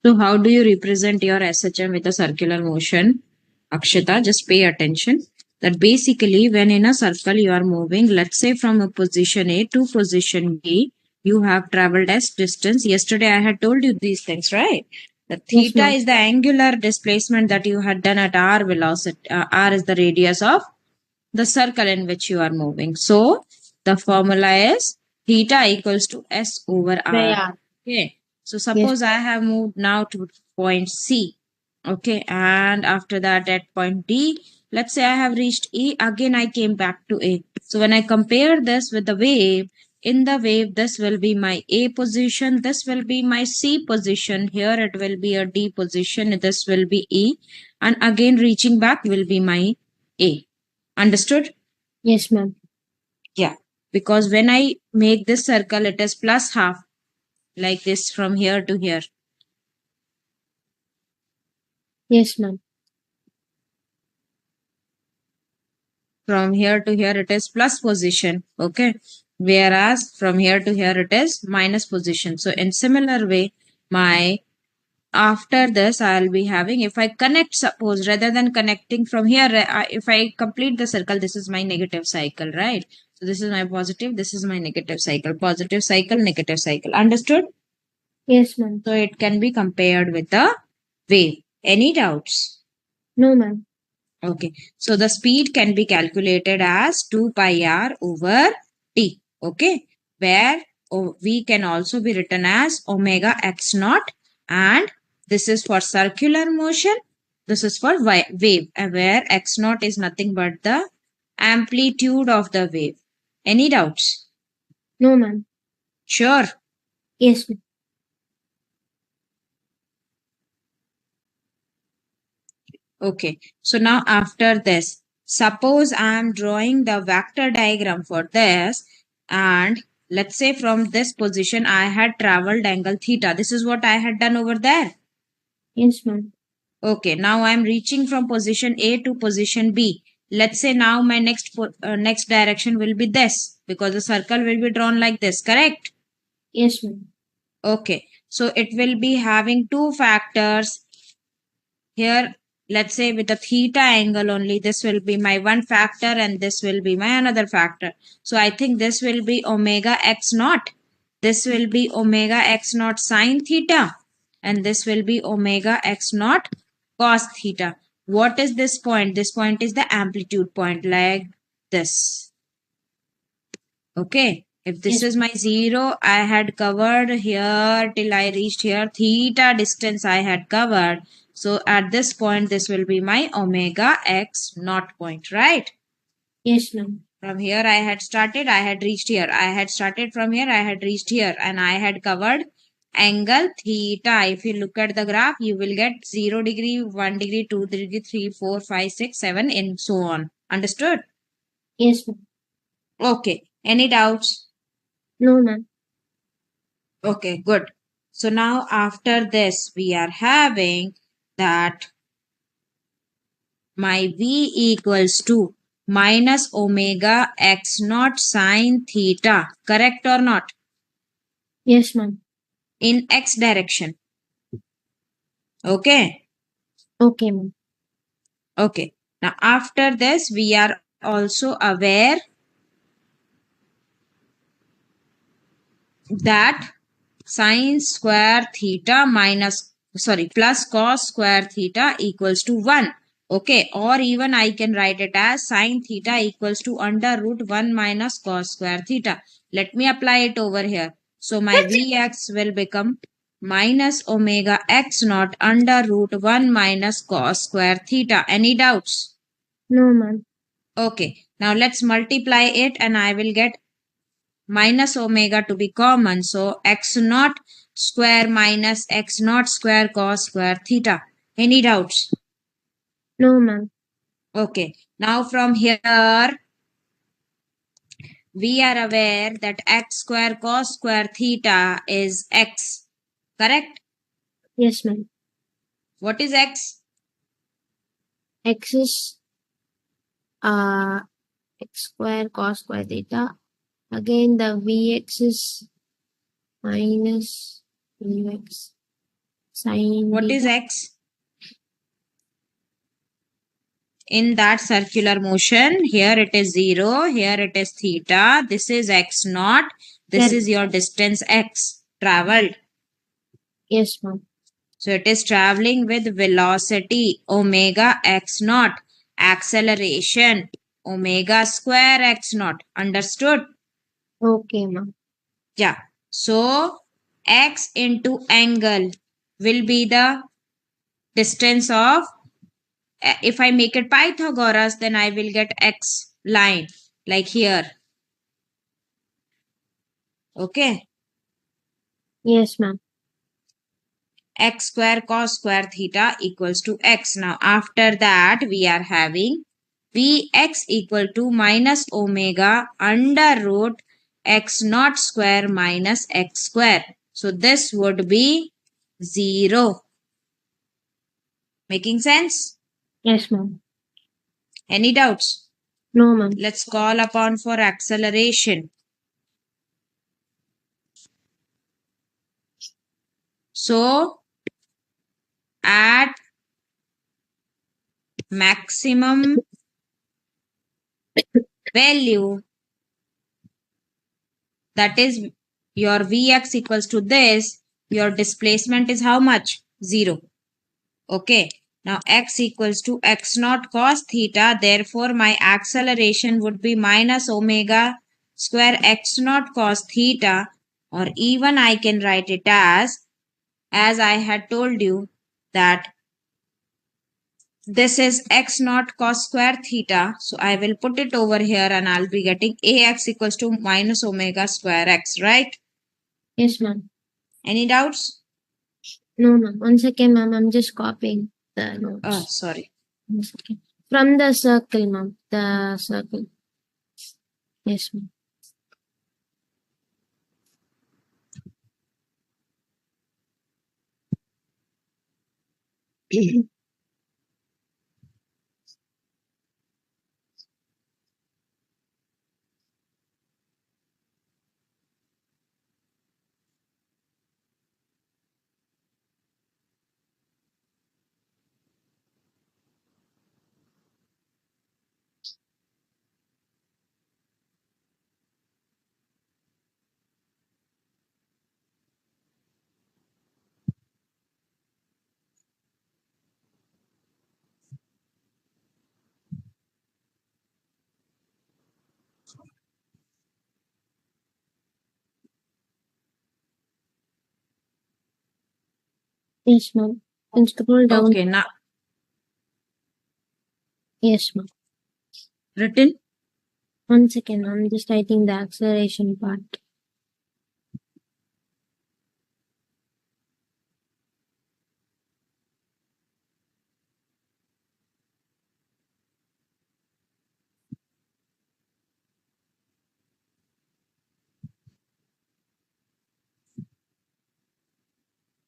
So how do you represent your SHM with a circular motion? Akshita, just pay attention. That basically when in a circle you are moving, let's say from a position A to position B, you have traveled S distance. Yesterday I had told you these things, right? The Yes, theta ma'am. is the angular displacement that you had done at R velocity. R is the radius of the circle in which you are moving. So the formula is theta equals to S over R. Yeah. Okay. So Yes. suppose I have moved now to point C. Okay. And after that at point D, let's say I have reached E. Again, I came back to A. So when I compare this with the wave, in the wave, this will be my A position. This will be my C position. Here it will be a D position. This will be E. And again, reaching back will be my A. Understood? Yes, ma'am. Yeah. Because when I make this circle, it is plus half like this from here to here. Yes, ma'am. From here to here, it is plus position. Okay. Whereas from here to here, it is minus position. So in similar way, my after this, I'll be having, if I connect, suppose rather than connecting from here, if I complete the circle, this is my negative cycle, right? So this is my positive, this is my negative cycle, positive cycle, negative cycle. Understood? Yes, ma'am. So it can be compared with the wave. Any doubts? No, ma'am. Okay. So the speed can be calculated as 2 pi r over t. Okay. Where v can also be written as omega x naught, and this is for circular motion. This is for wave, where x naught is nothing but the amplitude of the wave. Any doubts? No, ma'am. Sure. Yes, ma'am. Okay, so now after this, suppose I am drawing the vector diagram for this, and let's say from this position I had traveled angle theta. This is what I had done over there. Yes, ma'am. Okay, now I am reaching from position A to position B. Let's say now my next direction will be this, because the circle will be drawn like this, correct? Yes, ma'am. Okay, so it will be having two factors. Here, let's say with a theta angle only, this will be my one factor and this will be my another factor. So I think this will be omega x naught. This will be omega x naught sine theta. And this will be omega x naught cos theta. What is this point? This point is the amplitude point, like this. Okay. If this Yes. is my 0, I had covered here till I reached here. Theta distance I had covered. So at this point, this will be my omega x naught point, right? Yes, ma'am. From here I had started, I had reached here. I had started from here, I had reached here. And I had covered angle theta. If you look at the graph, you will get 0 degree, 1 degree, 2 degree, 3, 4, 5, 6, 7, and so on. Understood? Yes, ma'am. Okay. Any doubts? No, ma'am. Okay, good. So now after this, we are having that my V equals to minus omega x naught sine theta. Correct or not? Yes, ma'am. In x direction. Okay. Okay, ma'am. Okay. Now after this, we are also aware that sine square theta plus cos square theta equals to 1. Okay, or even I can write it as sine theta equals to under root 1 minus cos square theta. Let me apply it over here. So my Vx will become minus omega x naught under root 1 minus cos square theta. Any doubts? No, ma'am. Okay, now let's multiply it and I will get minus omega to be common. So x naught square minus x naught square cos square theta. Any doubts? No, ma'am. Okay. Now from here, we are aware that x square cos square theta is x. Correct? Yes, ma'am. What is x? X is x square cos square theta. Again, the Vx is minus Vx Sine What is theta. x? In that circular motion, here it is 0, here it is theta, this is x naught, this Correct. is your distance x traveled. Yes, ma'am. So it is traveling with velocity omega x naught, acceleration omega square x naught. Understood? Okay, ma'am. Yeah. So x into angle will be the distance of, if I make it Pythagoras, then I will get x line like here. Okay. Yes, ma'am. X square cos square theta equals to x. Now after that we are having Vx equal to minus omega under root x naught square minus x square. So this would be 0. Making sense? Yes, ma'am. Any doubts? No, ma'am. Let's call upon for acceleration. So at maximum value, that is your Vx equals to this, your displacement is how much? 0. Okay. Now x equals to x naught cos theta. Therefore, my acceleration would be minus omega square x naught cos theta, or even I can write it as I had told you, that this is x naught cos square theta. So I will put it over here and I'll be getting ax equals to minus omega square x, right? Yes, ma'am. Any doubts? No, ma'am. 1 second, ma'am. I'm just copying the Oh, notes. sorry. 1 second. From the circle, ma'am. The circle. Yes, ma'am. Yes, ma'am. And scroll down. Okay, now Yes, ma'am. written. 1 second. I'm just writing the acceleration part.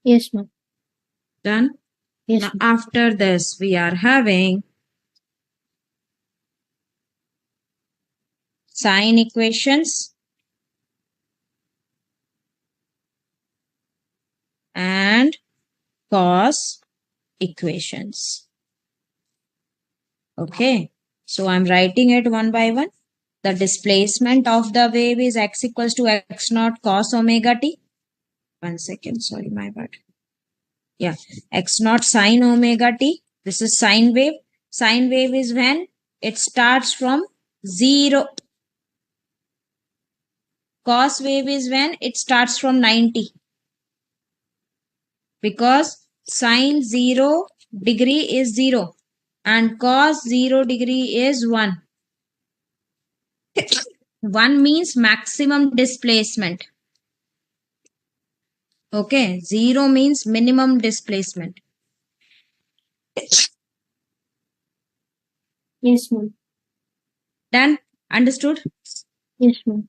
Yes, ma'am. Done. Yes, Now ma'am. after this we are having sine equations and cos equations. Okay. So I'm writing it one by one. The displacement of the wave is x equals to x naught cos omega t. 1 second, sorry, my bad. Yeah, x naught sine omega t. This is sine wave. Sine wave is when it starts from 0. Cos wave is when it starts from 90. Because sine 0 degree is 0 and cos 0 degree is 1. 1 means maximum displacement. Okay, 0 means minimum displacement. Yes, ma'am. Done? Understood? Yes, ma'am.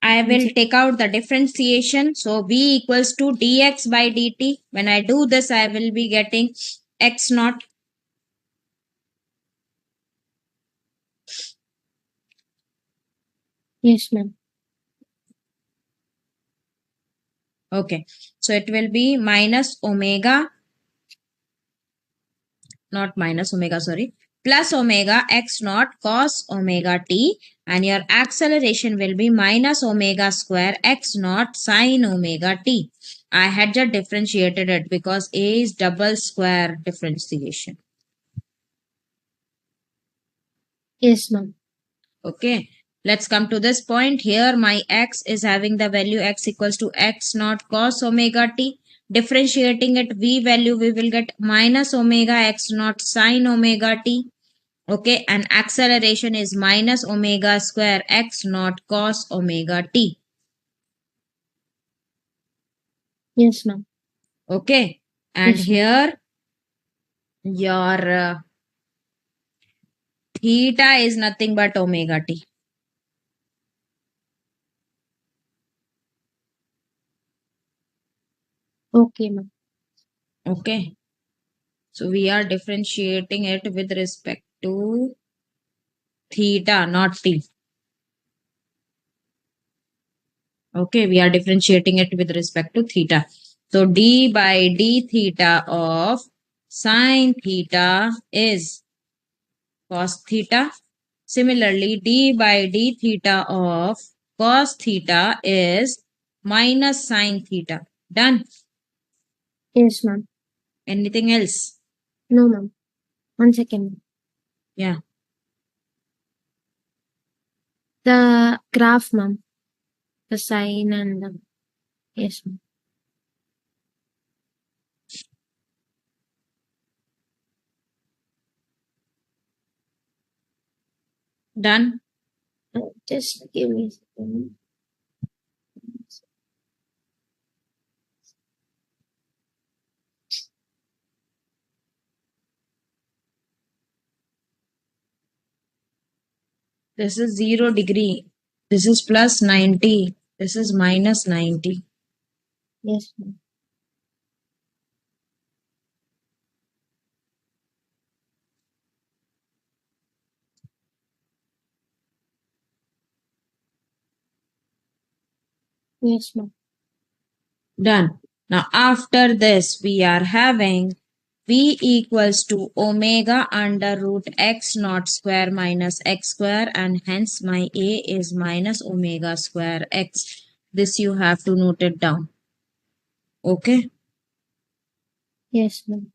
I will take out the differentiation. So v equals to dx by dt. When I do this, I will be getting x naught. Yes, ma'am. Okay. So it will be minus omega, not minus omega, sorry, plus omega x naught cos omega t, and your acceleration will be minus omega square x naught sin omega t. I had just differentiated it because A is double square differentiation. Yes, ma'am. Okay. Let's come to this point. Here my x is having the value x equals to x naught cos omega t. Differentiating it v value, we will get minus omega x naught sin omega t. Okay. And acceleration is minus omega square x naught cos omega t. Yes, ma'am. Okay. And Yes, ma'am. here your theta is nothing but omega t. Okay, ma'am. Okay. So we are differentiating it with respect to theta, not t. Okay, we are differentiating it with respect to theta. So d by d theta of sine theta is cos theta. Similarly, d by d theta of cos theta is minus sine theta. Done. Yes, ma'am. Anything else? No, ma'am. 1 second. Yeah. The graph, ma'am. The sign and the, yes, ma'am. Done. Just give me a second. This is 0 degree. This is plus 90. This is minus 90. Yes, ma'am. Yes, ma'am. Done. Now after this we are having v equals to omega under root x naught square minus x square, and hence my a is minus omega square x. This you have to note it down. Okay. Yes, ma'am.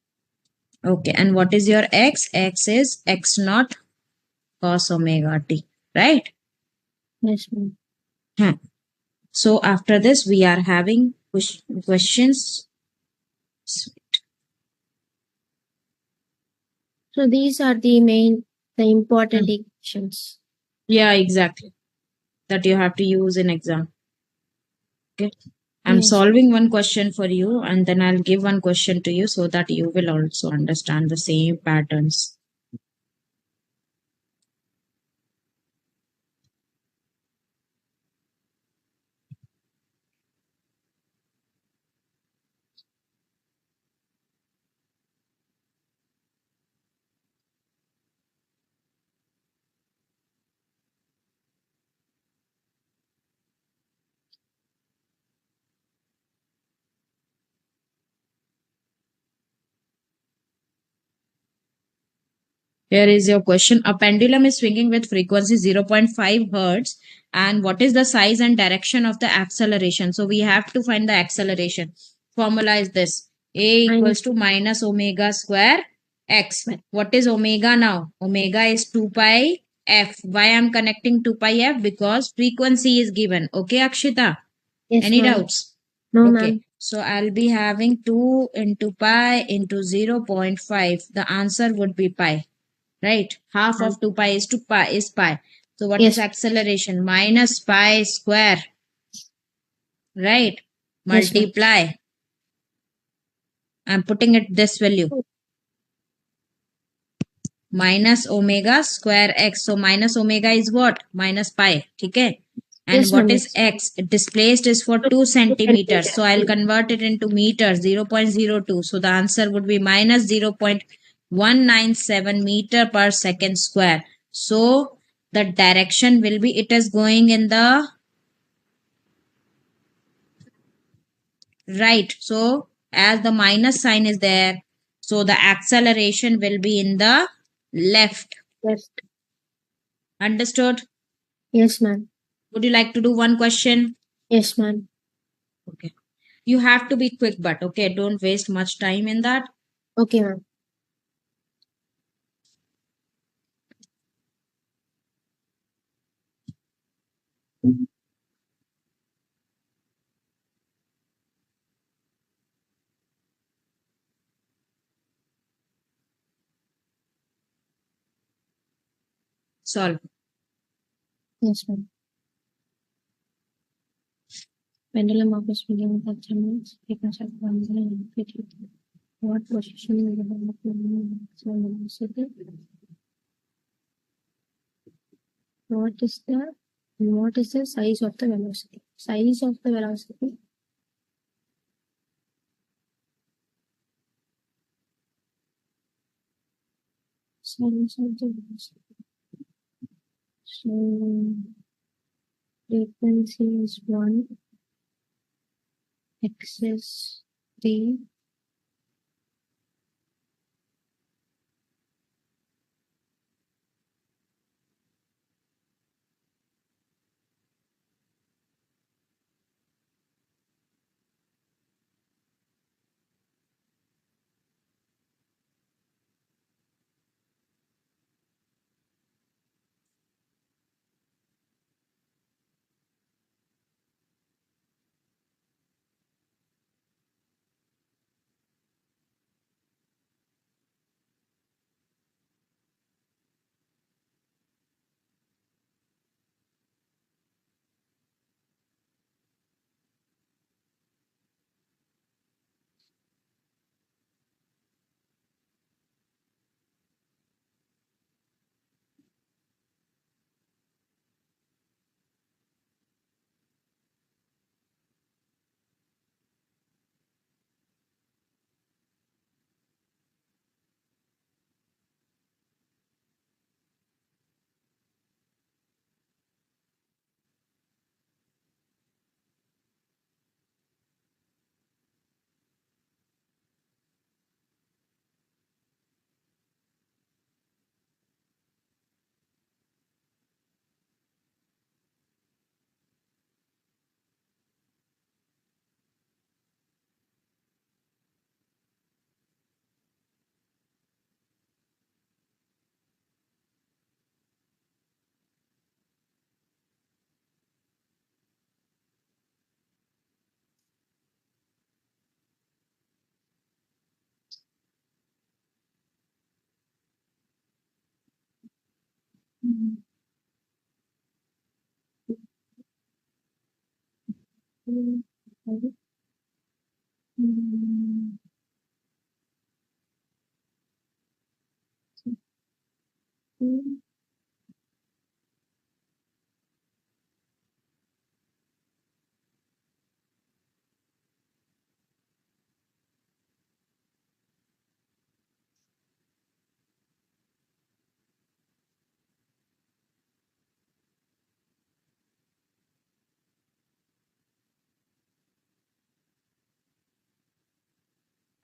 Okay. And what is your x? X is x naught cos omega t. Right? Yes, ma'am. Huh. So after this we are having questions. So these are the important equations. Yeah, exactly. That you have to use in exam. Okay. I'm Yes. solving one question for you and then I'll give one question to you so that you will also understand the same patterns. Here is your question. A pendulum is swinging with frequency 0.5 hertz. And what is the size and direction of the acceleration? So we have to find the acceleration. Formula is this. A Minus equals to minus omega square x. What is omega now? Omega is 2 pi f. Why I'm connecting 2 pi f? Because frequency is given. Okay, Akshita? yes, Any ma'am. doubts? No, Okay. ma'am. So I'll be having 2 into pi into 0.5. The answer would be pi. Right? Half Ma'am. of 2 pi is pi. So what is Yes. acceleration? Minus pi square. Right? Yes, ma'am. Multiply. I'm putting it this value. Minus omega square x. So minus omega is what? Minus pi. Okay. And Yes, what ma'am. is Yes. x? Displaced is for 2 centimeters. So I'll convert it into meters, 0.02. So the answer would be minus 0.197 meter per second square. So the direction will be, it is going in the right. So as the minus sign is there, so the acceleration will be in the left. Left. Understood? Yes, ma'am. Would you like to do one question? Yes, ma'am. Okay. You have to be quick, but okay, don't waste much time in that. Okay, ma'am. Solve. Yes, ma'am. Pendulum of a swinging fractions, frequency of one amplitude. What position will the maximum velocity? What is the size of the velocity? Size of the velocity. Size of the velocity. So frequency is 1, x is 3.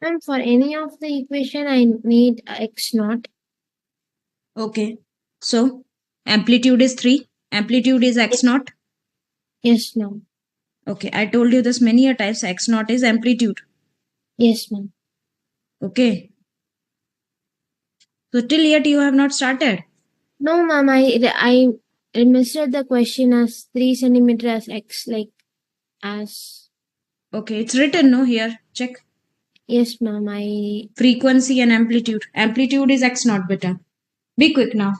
And for any of the equation, I need x naught. Okay. So amplitude is 3. Amplitude is x Yes. naught. Yes, ma'am. Okay. I told you this many a times. X naught is amplitude. Yes, ma'am. Okay. So till yet you have not started. No, ma'am. I misread the question as 3 centimeter as x, like as. Okay. It's written no here. Check. Yes, ma'am. I. Frequency and amplitude. Amplitude is x naught beta. Be quick now.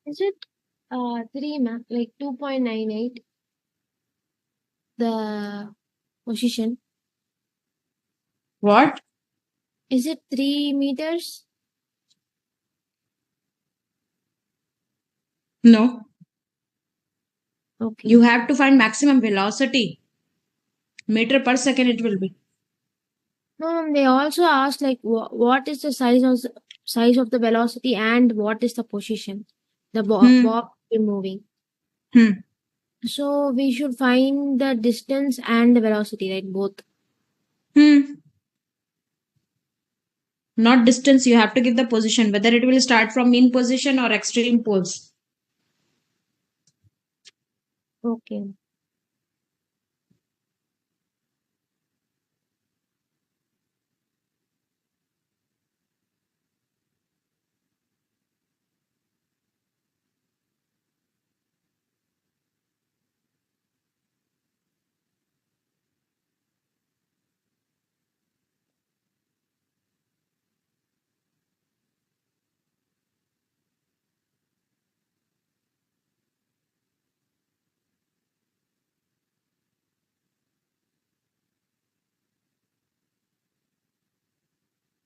Is it 3 ma'am? Like 2.98 the position? What? Is it 3 meters? No. Okay. You have to find maximum velocity. Meter per second it will be. No, ma'am, they also asked like what is the size of the velocity and what is the position the Hmm. bob is moving. Hmm. So we should find the distance and the velocity, right? Both. Hmm. Not distance, you have to give the position, whether it will start from mean position or extreme poles. Okay.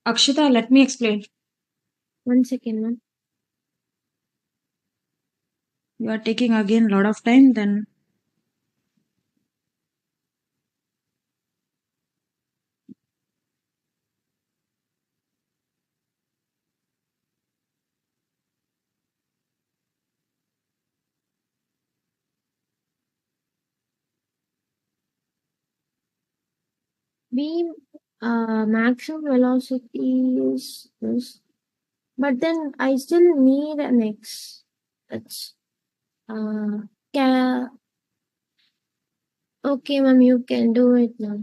Akshita, let me explain. 1 second, ma'am. You are taking again a lot of time, then Beam maximum velocity is this, but then I still need an x. That's uh, ca- okay, ma'am. You can do it now.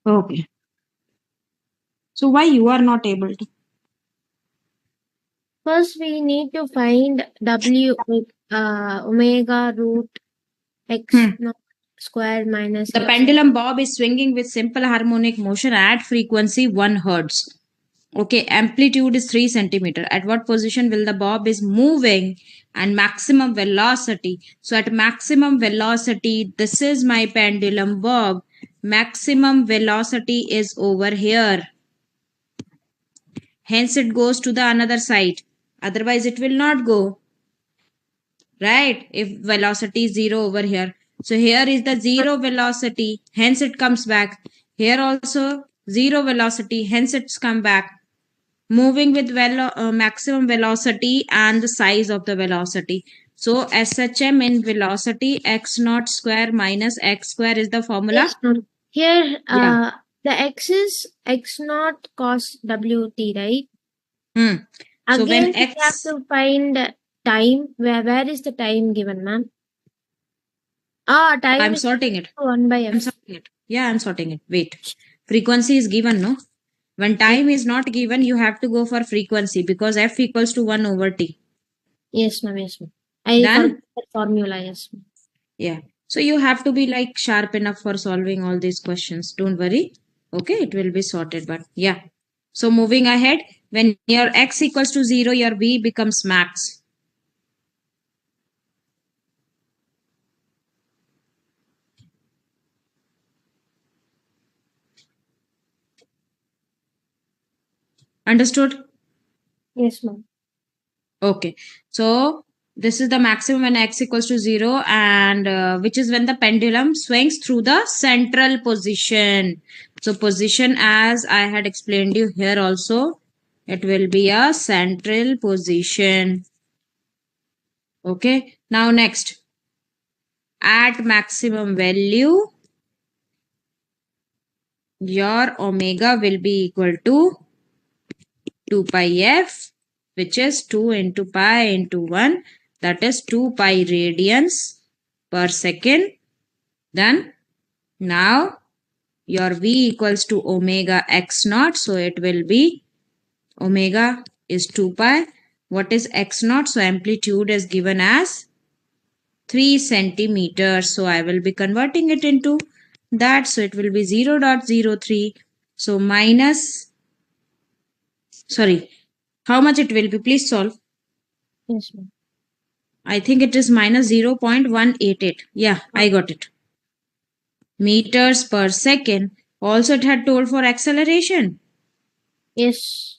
okay. So why you are not able to? First, we need to find w with omega root x Hmm. naught square minus The x. pendulum bob is swinging with simple harmonic motion at frequency 1 hertz. Okay, amplitude is 3 centimeter. At what position will the bob is moving and maximum velocity? So at maximum velocity, this is my pendulum bob. Maximum velocity is over here. Hence it goes to the another side. Otherwise it will not go. Right? If velocity is 0 over here. So here is the 0 velocity. Hence it comes back. Here also 0 velocity. Hence it's come back. Moving with maximum velocity and the size of the velocity. So SHM in velocity x naught square minus x square is the formula. Yes, ma'am. Here, Yeah. the x is x naught cos wt, right? Hmm. So when Again, we have x, to find time. Where is the time given, ma'am? Ah, time I'm is sorting it. 1 by I'm f. sorting it. Yeah, I'm sorting it. Wait. Frequency is given, no? When time is not given, you have to go for frequency because f equals to 1 over t. Yes, ma'am. Yes, ma'am. I forgot Done? the formula. Yes, ma'am. Yeah. So you have to be like sharp enough for solving all these questions. Don't worry. Okay, it will be sorted. But yeah. So moving ahead, when your x equals to 0, your v becomes max. Understood? Yes, ma'am. Okay. So this is the maximum when x equals to 0 and which is when the pendulum swings through the central position. So position as I had explained you here also, it will be a central position. Okay. Now next, at maximum value, your omega will be equal to 2 pi f, which is 2 into pi into 1, that is 2 pi radians per second. Then now your v equals to omega x naught, so it will be omega is 2 pi. What is x naught? So amplitude is given as 3 centimeters. So I will be converting it into that. So it will be 0.03. So minus, sorry, how much it will be? Please solve. Yes, ma'am. I think it is minus 0.188. Yeah, I got it. Meters per second. Also, it had told for acceleration. Yes.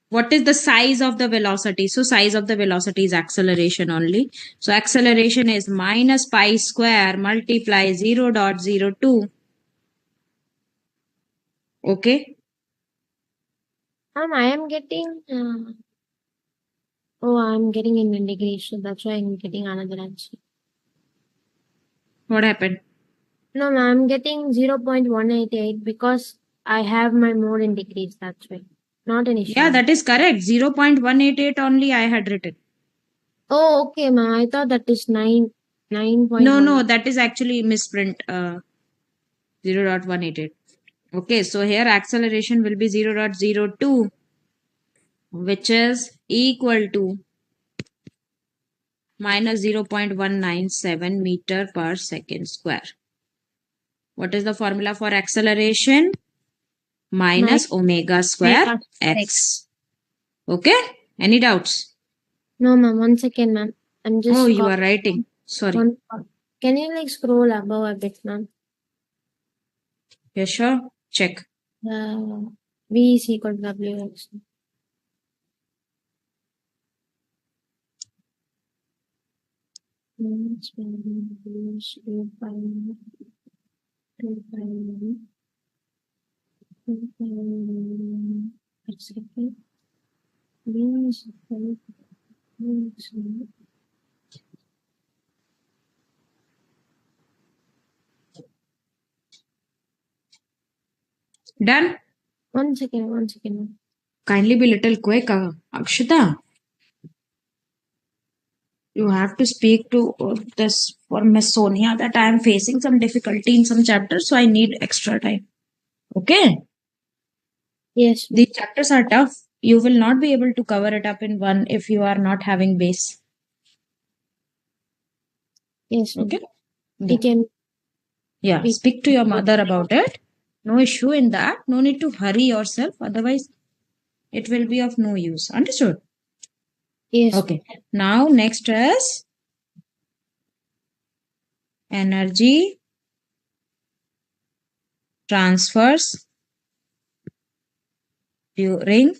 What is the size of the velocity? So, size of the velocity is acceleration only. So, acceleration is minus pi square multiply 0.02. Okay. I am getting. Oh, I'm getting in degrees, so that's why I'm getting another answer. What happened? No, ma'am, I'm getting 0.188 because I have my mode in degrees. That's why. Not an issue, Yeah, ma'am. that is correct. 0.188 only I had written. Oh, okay, ma'am. I thought that is 9.1. No, that is actually misprint 0.188. Okay, so here acceleration will be 0.02, which is equal to minus 0.197 meter per second square. What is the formula for acceleration? Nine Minus omega square mega sec. x. Okay? Any doubts? No, ma'am. 1 second, ma'am. I'm Oh, just you are copying writing. Sorry. one. Can you like scroll above a bit, ma'am? You sure? Check. V is equal to W X. Minus 1 plus 2 pi 2 pi 1 second. V is equal to Done? 1 second, 1 second, ma'am. Kindly be little quick, Akshita. You have to speak to this for Miss Sonia that I am facing some difficulty in some chapters, so I need extra time. Okay? Yes, ma'am. These chapters are tough. You will not be able to cover it up in one if you are not having base. Yes, ma'am. Okay? We Yeah. can. Yeah. We Speak to your mother about it. No issue in that. No need to hurry yourself. Otherwise, it will be of no use. Understood? Yes, Okay. Now, next is energy transfers during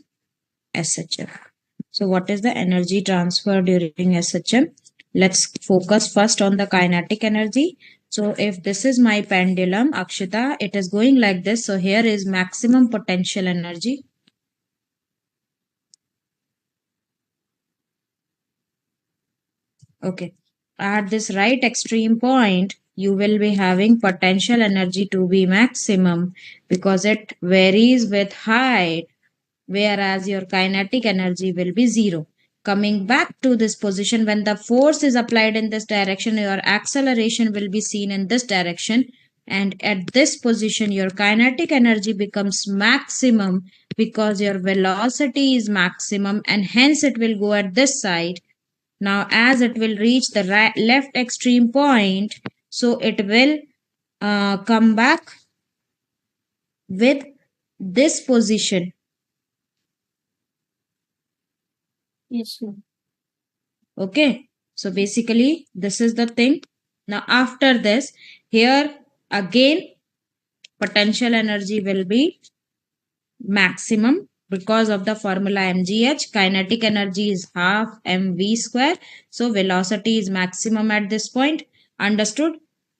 SHM. So, what is the energy transfer during SHM? Let's focus first on the kinetic energy. So, if this is my pendulum, Akshita, it is going like this. So, here is maximum potential energy. Okay. At this right extreme point, you will be having potential energy to be maximum because it varies with height, whereas your kinetic energy will be zero. Coming back to this position, when the force is applied in this direction, your acceleration will be seen in this direction. And at this position, your kinetic energy becomes maximum because your velocity is maximum and hence it will go at this side. Now, as it will reach the left extreme point, so it will come back with this position. yes, ma'am. Okay. So basically, this is the thing. Now, after this, here again, potential energy will be maximum because of the formula mgh. Kinetic energy is half mv square. So velocity is maximum at this point. Understood?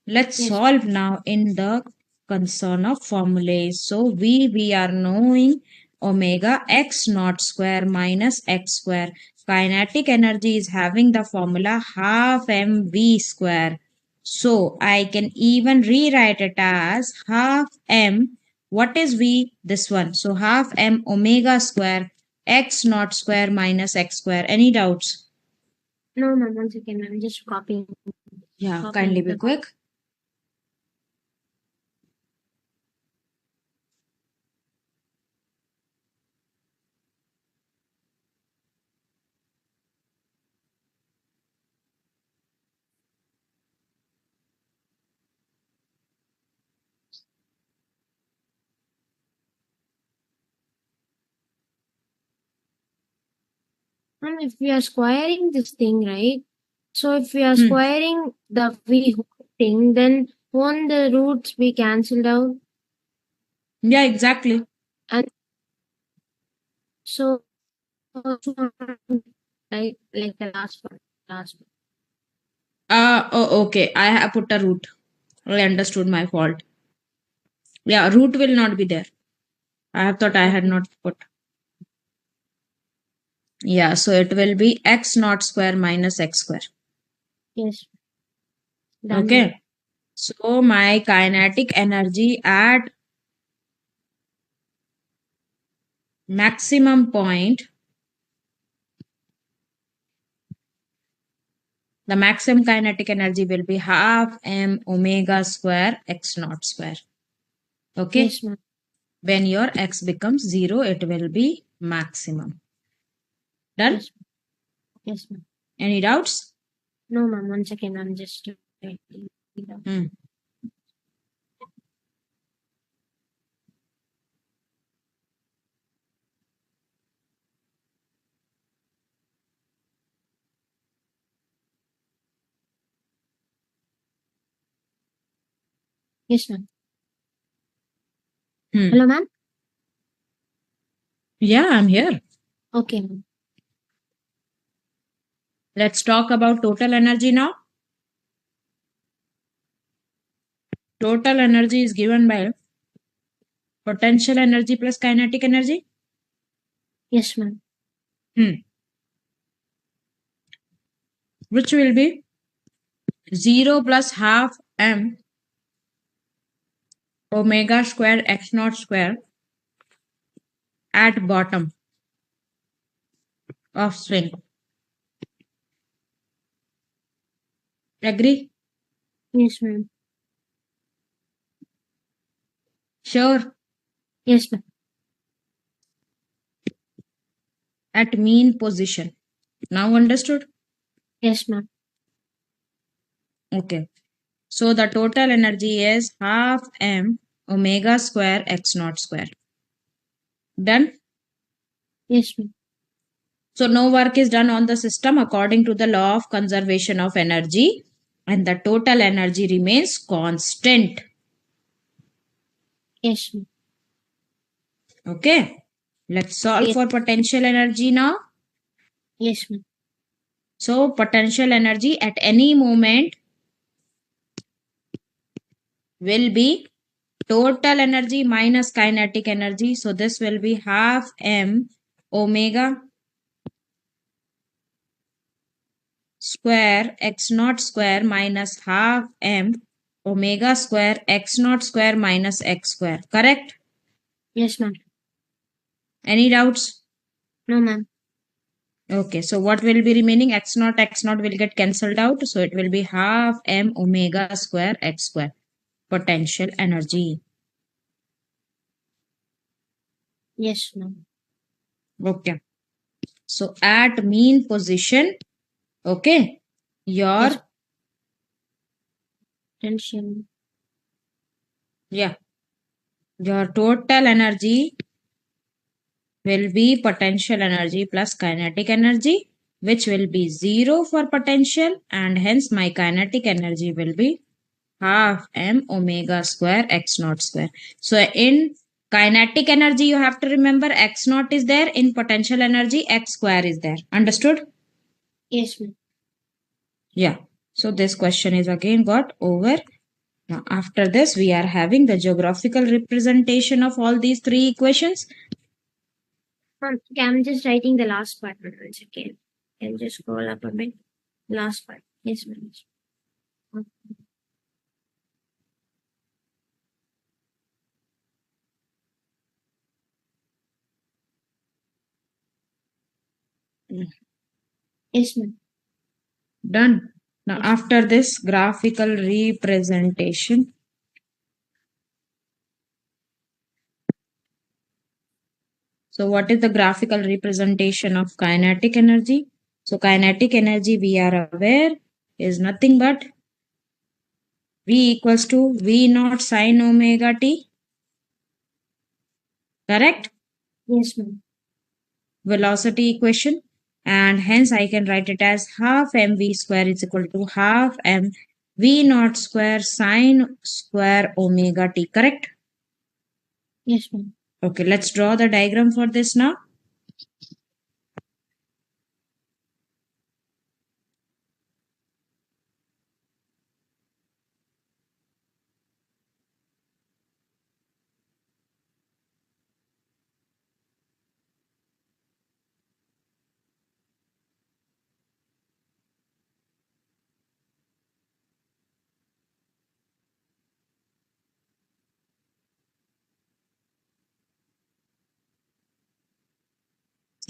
Let's Yes, solve now in the concern of formulae. So we are knowing omega x naught square minus x square. Kinetic energy is having the formula half mv square. So I can even rewrite it as half m. What is v? This one. So half m omega square x naught square minus x square. Any doubts? no, ma'am. 1 second, ma'am. Just copying. Yeah, kindly Copying be the. quick. And if we are squaring this thing, right? So if we are Hmm. squaring the V thing, then won't the roots be cancelled out? Yeah, exactly. And so, right, like the last one, last one. Oh, okay. I have put a root. I understood my fault. Yeah, root will not be there. I have thought I had Okay. not put. Yeah, so it will be x naught square minus x square. Yes, done, ma'am. Okay. So my kinetic energy at maximum point, the maximum kinetic energy will be half m omega square x naught square. Okay. Yes, ma'am. When your x becomes 0, it will be maximum. Done? Yes, ma'am. Yes, ma'am. Any doubts? No, ma'am. One second, I'm just writing it down. Hmm. Yes, ma'am. Hmm. Hello, ma'am. Yeah, I'm here. Okay, ma'am. Let's talk about total energy now. Total energy is given by potential energy plus kinetic energy. Yes, ma'am. Hmm. Which will be 0 plus half m omega square x naught square at bottom of swing. Agree? Yes, ma'am. Sure. Yes, ma'am. At mean position. Now understood? Yes, ma'am. Okay. So the total energy is half m omega square x naught square. Done? Yes, ma'am. So no work is done on the system according to the law of conservation of energy, and the total energy remains constant. Yes, ma'am. Okay. Let's solve Yes, for potential energy now. yes, ma'am. So potential energy at any moment will be total energy minus kinetic energy. So this will be half m omega square x naught square minus half m omega square x naught square minus x square. Correct? Yes, ma'am. Any doubts? No, ma'am. Okay, so what will be remaining? X naught will get cancelled out. So it will be half m omega square x square. Potential energy. Yes, ma'am. Okay. So at mean position, okay, Yes, your, potential. yeah, your total energy will be potential energy plus kinetic energy, which will be 0 for potential, and hence my kinetic energy will be half m omega square x naught square. So in kinetic energy, you have to remember x naught is there. In potential energy, x square is there. Understood? Yes, ma'am. Yeah. So this question is again got over. Now after this, we are having the geographical representation of all these three equations. Okay, I'm just writing the last part. One second. Can just scroll up a bit. Last part. Yes, ma'am. Yes, ma'am. Done. Now Yes, ma'am. after this graphical representation. So what is the graphical representation of kinetic energy? So kinetic energy, we are aware, is nothing but V equals to V naught sine omega t. Correct? Yes, ma'am. Velocity equation. and hence I can write it as half mv square is equal to half m v naught square sine square omega t, correct? Yes, ma'am. Okay, let's draw the diagram for this now.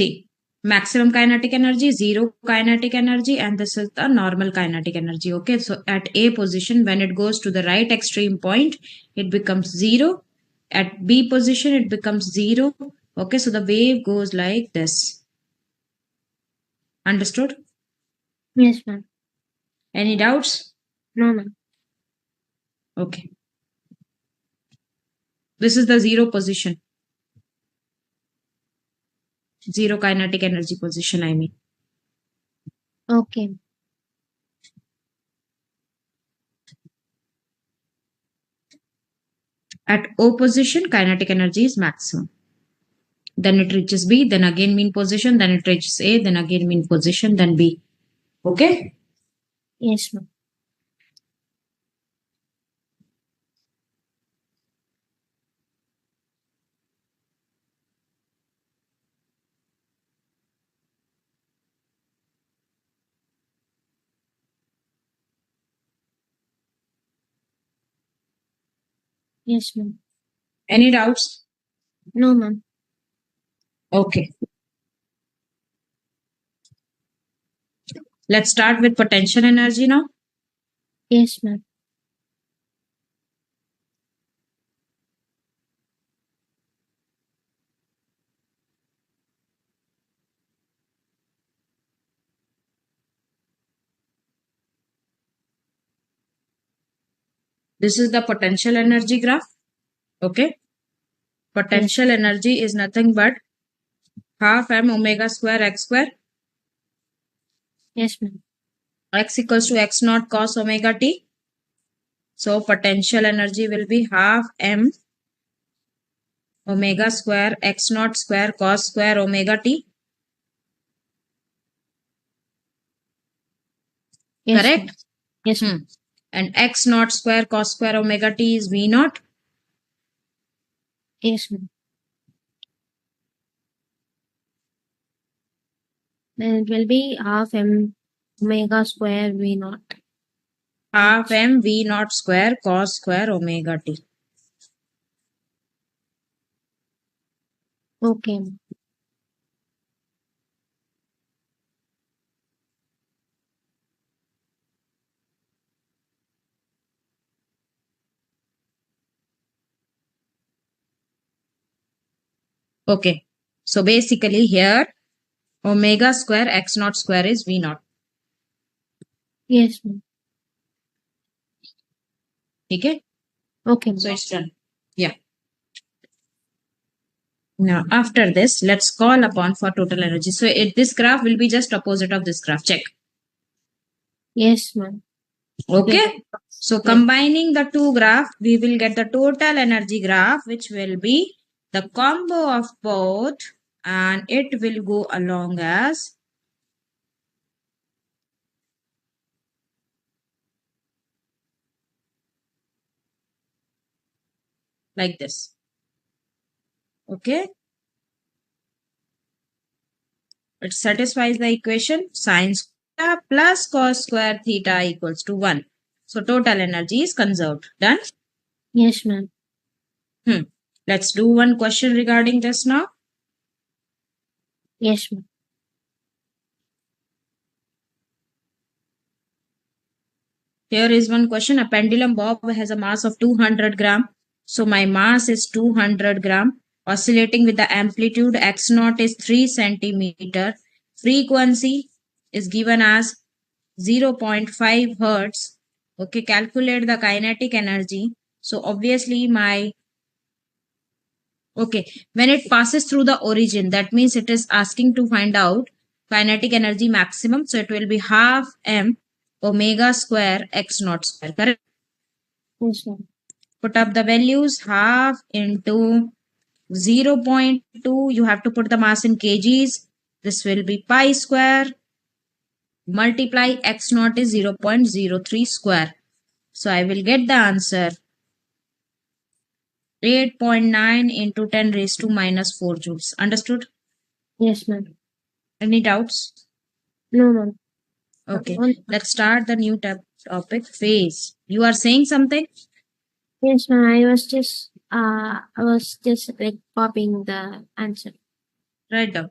See, maximum kinetic energy, zero kinetic energy, and this is the normal kinetic energy. Okay, so at A position, when it goes to the right extreme point, it becomes zero. At B position, it becomes zero. Okay, so the wave goes like this. Understood? Yes, ma'am. Any doubts? No, ma'am. Okay. This is the zero position. Zero kinetic energy position, I mean. Okay. At O position, kinetic energy is maximum. Then it reaches B, then again mean position, then it reaches A, then again mean position, then B. Okay? Yes, ma'am. Yes, ma'am. Any doubts? No, ma'am. Okay. Let's start with potential energy now. Yes, ma'am. This is the potential energy graph. Okay. Potential energy is nothing but half m omega square x square. Yes, ma'am. X equals to x naught cos omega t. So potential energy will be half m omega square x naught square cos square omega t. Yes, ma'am. Correct? Yes, ma'am. And x naught square cos square omega t is v naught. Yes, ma'am. Then it will be half m omega square v naught. Half m v naught square cos square omega t. Okay, ma'am. Okay. So basically here omega square x naught square is v naught. Yes, ma'am. Okay. Okay, So ma'am. it's done. Yeah. Now after this, let's call upon for total energy. So this graph will be just opposite of this graph. Check. Yes, ma'am. Okay. So Yes. combining the two graphs, we will get the total energy graph, which will be the combo of both, and it will go along as like this. Okay. It satisfies the equation sine square plus cos square theta equals to 1. So total energy is conserved. Done? Yes, ma'am. Let's do one question regarding this now. Yes, ma'am. Here is one question. A pendulum bob has a mass of 200 gram. So my mass is 200 gram. Oscillating with the amplitude x naught is 3 centimeter. Frequency is given as 0.5 hertz. Okay, calculate the kinetic energy. So obviously okay, when it passes through the origin, that means it is asking to find out kinetic energy maximum. So it will be half m omega square x naught square. Correct? Yes, ma'am. Put up the values. Half into 0.2. You have to put the mass in kgs. This will be pi square. Multiply x naught is 0.03 square. So I will get the answer 8.9 into 10 raised to minus 4 joules. Understood? Yes, ma'am. Any doubts? No, ma'am. Okay. Let's start the new topic, phase. You are saying something? Yes, ma'am. I was just like copying the answer. Write down.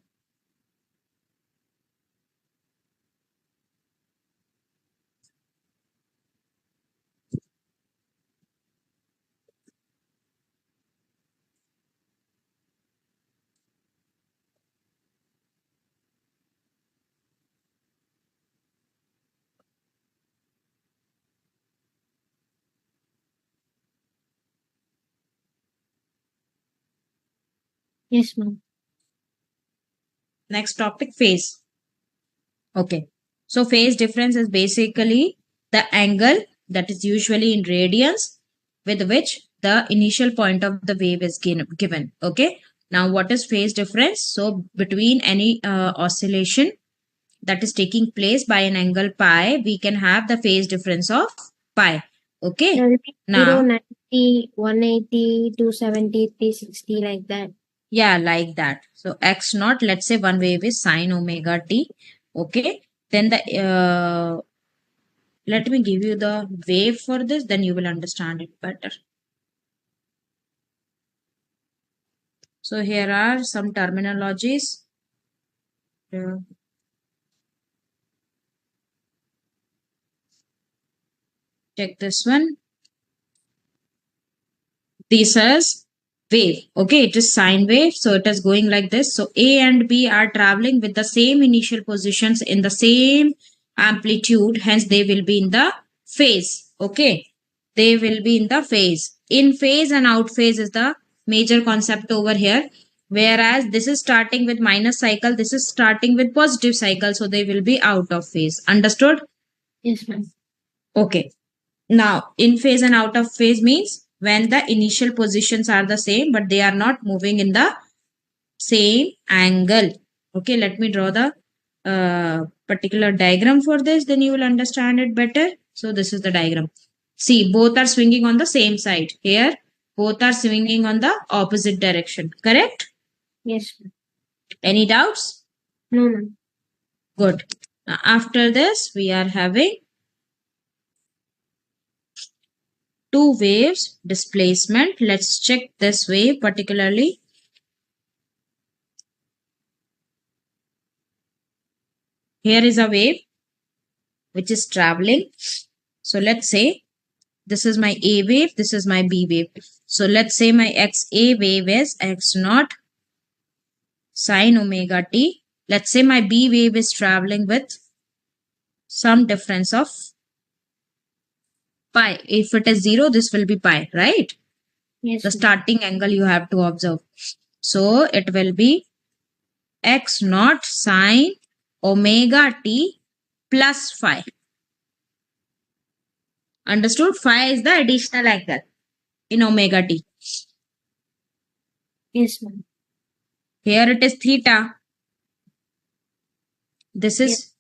Yes, ma'am. Next topic, phase. Okay. So phase difference is basically the angle that is usually in radians with which the initial point of the wave is given. Okay. Now what is phase difference? So between any oscillation that is taking place by an angle pi, we can have the phase difference of pi. Okay. There will be 0, Now, 90, 180, 270, 360, like that. yeah, like that. So x naught, let's say one wave is sine omega t. Okay. Then let me give you the wave for this, then you will understand it better. So here are some terminologies. Check this one. This is wave. Okay, it is sine wave. So it is going like this. So A and B are traveling with the same initial positions in the same amplitude. Hence, they will be in the phase. Okay, they will be in the phase. In phase and out phase is the major concept over here. Whereas this is starting with minus cycle, this is starting with positive cycle. So they will be out of phase. Understood? Yes, ma'am. Okay. Now, in phase and out of phase means when the initial positions are the same, but they are not moving in the same angle. Okay, let me draw the particular diagram for this, then you will understand it better. So, this is the diagram. See, both are swinging on the same side. Here, both are swinging on the opposite direction. Correct? Yes, ma'am. Any doubts? No, ma'am. Good. Now, after this, we are having two waves displacement. Let's check this wave particularly. Here is a wave which is traveling. So let's say this is my A wave, this is my B wave. So let's say my XA wave is X naught sine omega t. Let's say my B wave is traveling with some difference of pi. If it is 0, this will be pi, right? Yes, The ma'am. starting angle you have to observe. So it will be X naught sine omega t plus phi. Understood? Phi is the additional angle in omega t. Yes, ma'am. Here it is theta. This is Yes.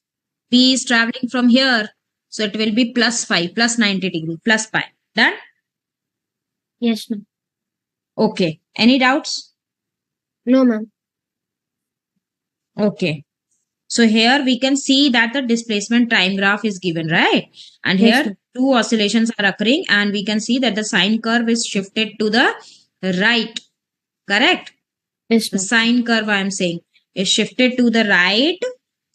P is traveling from here. So it will be plus phi, plus 90 degree, plus pi. Done? Yes, ma'am. Okay. Any doubts? No, ma'am. Okay. So here we can see that the displacement time graph is given, right? And Yes, here ma'am. two oscillations are occurring and we can see that the sine curve is shifted to the right. Correct? Yes, The ma'am. sine curve I am saying is shifted to the right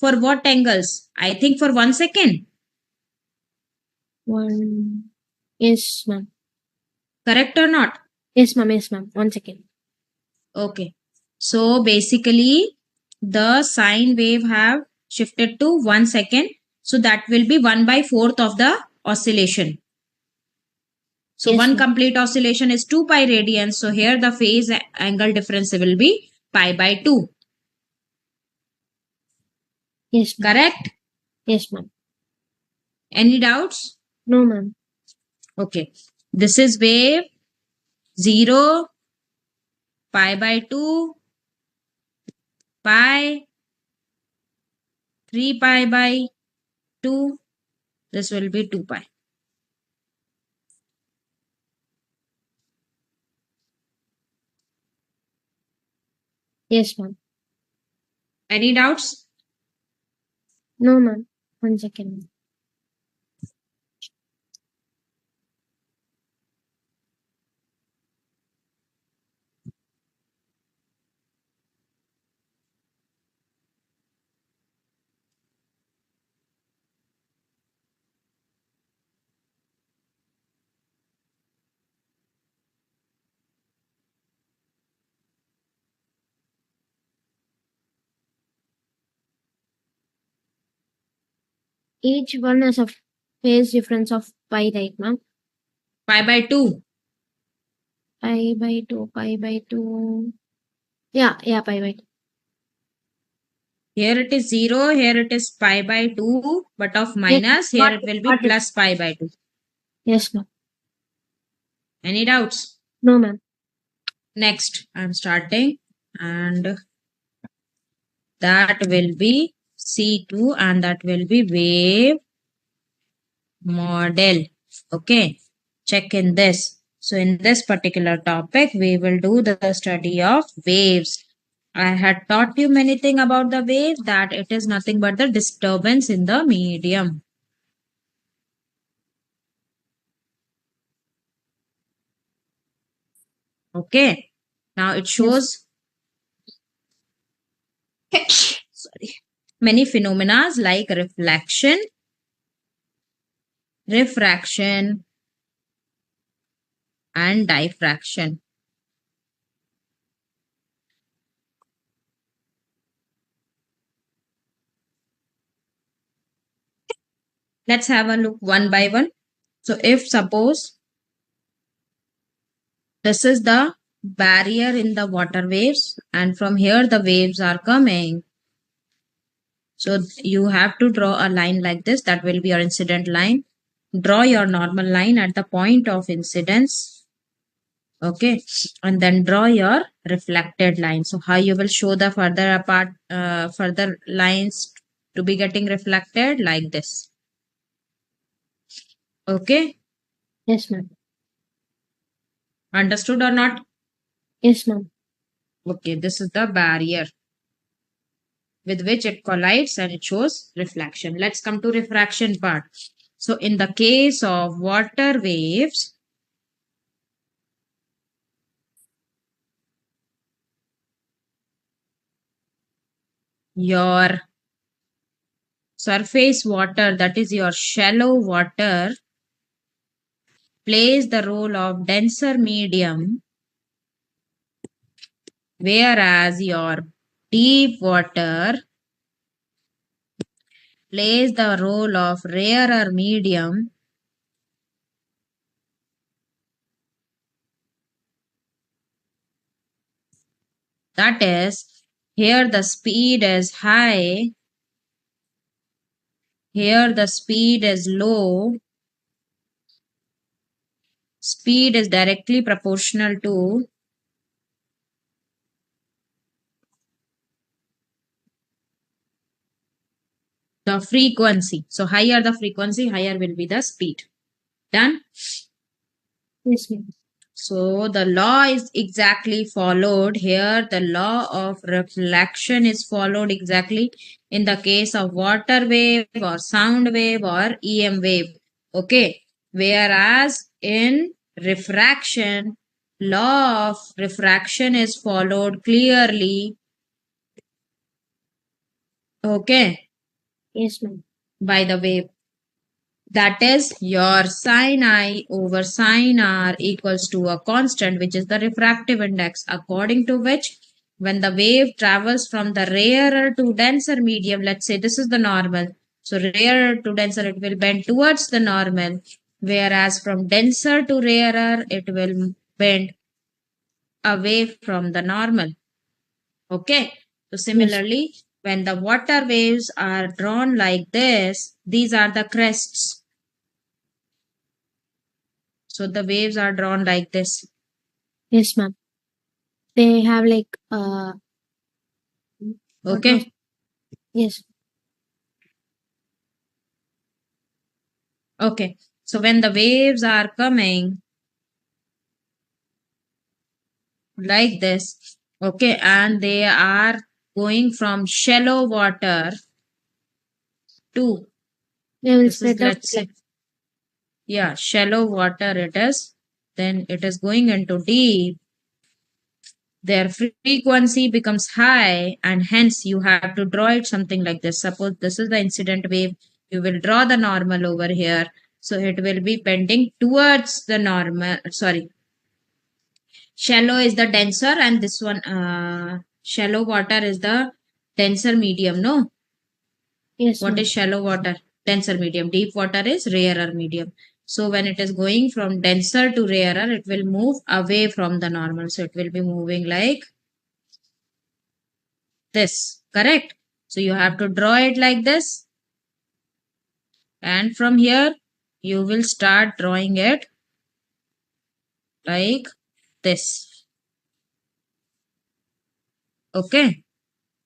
for what angles? I think for 1 second. One. Yes, ma'am. Correct or not? Yes, ma'am. Yes, ma'am. 1 second. Okay. So basically the sine wave have shifted to 1 second. So that will be 1/4 of the oscillation. So Yes, one ma'am. complete oscillation is 2 pi radians. So here the phase angle difference will be pi by 2. Yes, ma'am. Correct? Yes, ma'am. Any doubts? No, ma'am. Okay. This is wave 0, pi by 2, pi, 3 pi by 2. This will be 2 pi. Yes, ma'am. Any doubts? No, ma'am. 1 second. Each one has a phase difference of pi, right, ma'am? Pi by 2. Pi by 2, pi by 2. Yeah, pi by 2. Here it is 0, here it is pi by 2, but of Yes, minus, here it will be got it. plus pi by 2. Yes, ma'am. Any doubts? No, ma'am. Next, I'm starting, and that will be C2, and that will be wave model. Okay, check in this. So in this particular topic, we will do the study of waves. I had taught you many things about the wave, that it is nothing but the disturbance in the medium. Okay, now it shows sorry, many phenomena like reflection, refraction, and diffraction. Let's have a look one by one. So if suppose this is the barrier in the water waves, and from here the waves are coming. So you have to draw a line like this. That will be your incident line. Draw your normal line at the point of incidence. Okay. And then draw your reflected line. So how you will show the further lines to be getting reflected like this. Okay. Yes, ma'am. Understood or not? Yes, ma'am. Okay. This is the barrier with which it collides and it shows reflection. Let's come to refraction part. So in the case of water waves, your surface water, that is your shallow water, plays the role of denser medium, whereas your deep water plays the role of rarer medium, that is, here the speed is high, here the speed is low. Speed is directly proportional to the frequency. So higher the frequency, higher will be the speed. Done? Yes, ma'am. So the law is exactly followed here. The law of reflection is followed exactly in the case of water wave or sound wave or EM wave. Okay. Whereas in refraction, law of refraction is followed clearly. Okay. Yes, ma'am. By the wave. That is, your sin I over sin r equals to a constant, which is the refractive index, according to which when the wave travels from the rarer to denser medium, let's say this is the normal. So rarer to denser, it will bend towards the normal, whereas from denser to rarer, it will bend away from the normal. Okay. So Yes. similarly, when the water waves are drawn like this, these are the crests. So the waves are drawn like this. Yes, ma'am. They have like what was Okay. yes. Okay. So when the waves are coming like this, okay, and they are going from shallow water to, They will this is, spread out let's like say, yeah, shallow water it is. Then it is going into deep. Their frequency becomes high, and hence you have to draw it something like this. Suppose this is the incident wave. You will draw the normal over here. So it will be bending towards the normal. Sorry, shallow is the denser, and this one, shallow water is the denser medium. No, yes, what is ma'am. shallow water? Denser medium. Deep water is rarer medium. So when it is going from denser to rarer, it will move away from the normal. So it will be moving like this. Correct? So you have to draw it like this. And from here, you will start drawing it like this. Okay?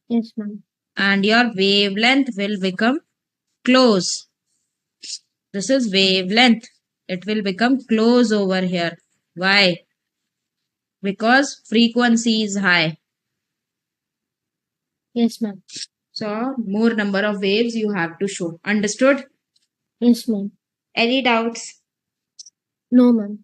Yes, ma'am. And your wavelength will become close. This is wavelength. It will become close over here. Why? Because frequency is high. Yes, ma'am. So more number of waves you have to show. Understood? Yes, ma'am. Any doubts? No, ma'am.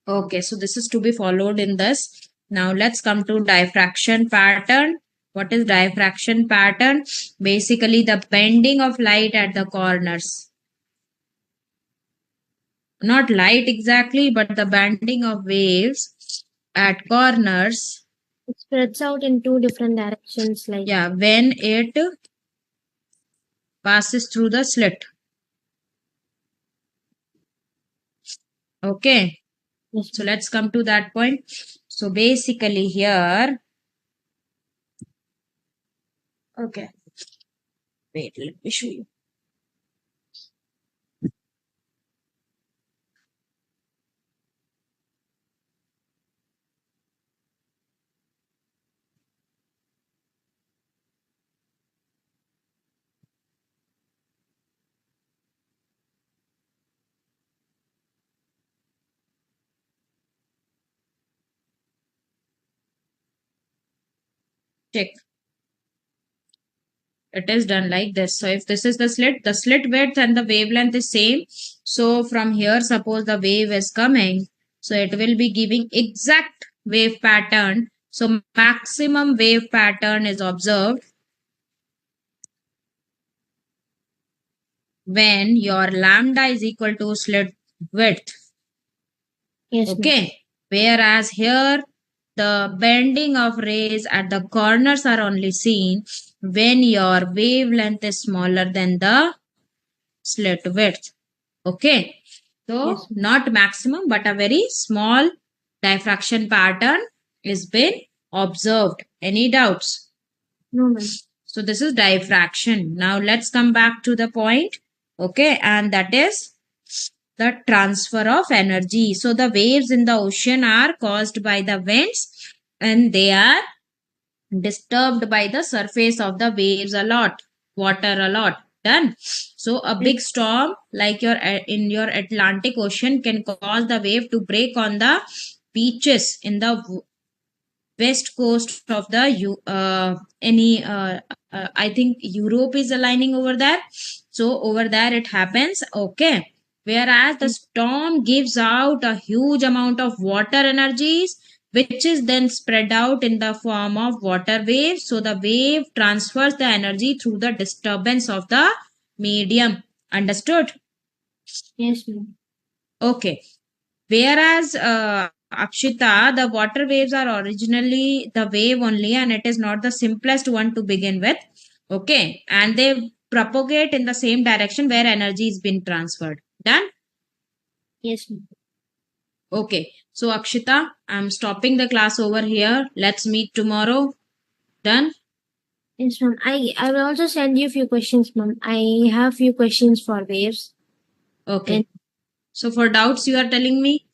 Okay, so this is to be followed in this. Now let's come to diffraction pattern. What is diffraction pattern? Basically the bending of light at the corners. Not light exactly, but the bending of waves at corners. It spreads out in two different directions like Yeah, when it passes through the slit. Okay, yes, so ma'am. let's come to that point. So basically here, okay, wait, let me show you. Check. It is done like this. So if this is the slit width and the wavelength is same. So from here, suppose the wave is coming. So it will be giving exact wave pattern. So maximum wave pattern is observed when your lambda is equal to slit width. Yes, ma'am. Okay. Whereas here, the bending of rays at the corners are only seen when your wavelength is smaller than the slit width. Okay. So Yes, ma'am. not maximum, but a very small diffraction pattern is been observed. Any doubts? No, ma'am. So this is diffraction. Now let's come back to the point. Okay. And that is the transfer of energy. So the waves in the ocean are caused by the winds, and they are disturbed by the surface of the waves a lot, water a lot. Done. So a Yes, big storm like your in your Atlantic Ocean can cause the wave to break on the beaches in the west coast of the any I think Europe is aligning over there. So over there it happens. Okay. Whereas the yes, storm gives out a huge amount of water energies, which is then spread out in the form of water waves. So the wave transfers the energy through the disturbance of the medium. Understood? yes, ma'am. Okay. Whereas Akshita, the water waves are originally the wave only, and it is not the simplest one to begin with. Okay. And they propagate in the same direction where energy is being transferred. Done? Yes, ma'am. Okay. So Akshita, I'm stopping the class over here. Let's meet tomorrow. Done? Yes, ma'am. I will also send you a few questions, ma'am. I have few questions for waves. Okay. And So for doubts, you are telling me?